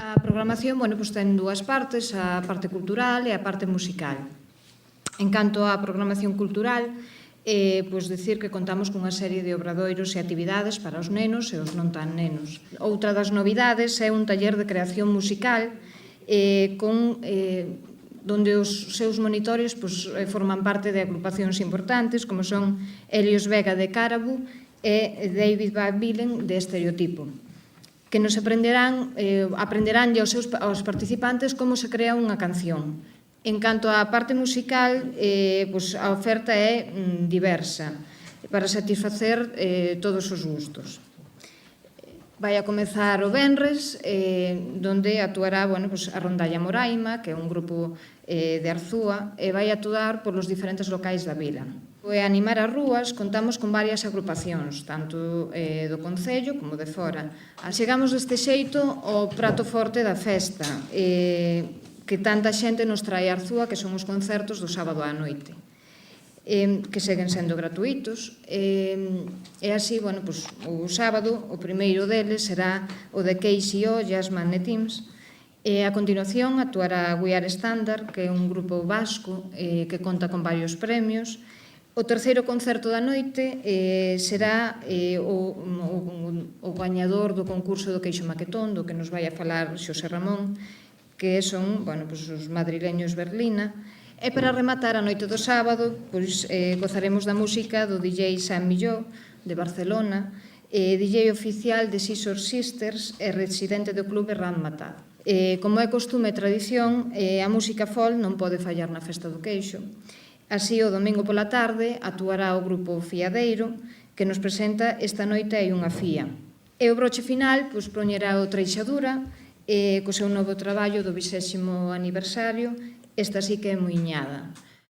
A programación, ten dúas partes, a parte cultural e a parte musical. En canto á programación cultural, dicir que contamos cunha serie de obradoiros e actividades para os nenos e os non tan nenos. Outra das novidades é un taller de creación musical donde os seus monitores forman parte de agrupacións importantes como son Helios Vega de Carabú e David Van Bilen de Estereotipo, que nos aprenderánlle aos participantes como se crea unha canción. En canto á parte musical, a oferta é diversa para satisfacer todos os gustos. Vai a comezar o venres, donde actuará a Rondalla Moraima, que é un grupo de Arzúa, e vai actuar polos diferentes locais da vila. E a animar as rúas, contamos con varias agrupacións, tanto do Concello como de fora. Chegamos deste xeito ao prato forte da festa, que tanta xente nos trae a Arzúa, que son os concertos do sábado á noite, que seguen sendo gratuitos. E así, o sábado, o primeiro deles será o de KCO, Jazz Magnetims, e a continuación actuará We Are Standard, que é un grupo vasco que conta con varios premios. O terceiro concerto da noite será o gañador do concurso do Queixo Maquetón, do que nos vai a falar Xosé Ramón, que son os madrileños Berlina. E para rematar a noite do sábado, gozaremos da música do DJ Sam Milló, de Barcelona, DJ oficial de Scissor Sisters e residente do clube Ram Matad. Como é costume e tradición, a música folk non pode fallar na Festa do Queixo. Así, o domingo pola tarde, actuará o grupo Fiadeiro, que nos presenta Esta noite hai unha fía. E o broche final poñerá o Treixadura, co seu novo traballo do 20º aniversario, Esta sí que é muiñada.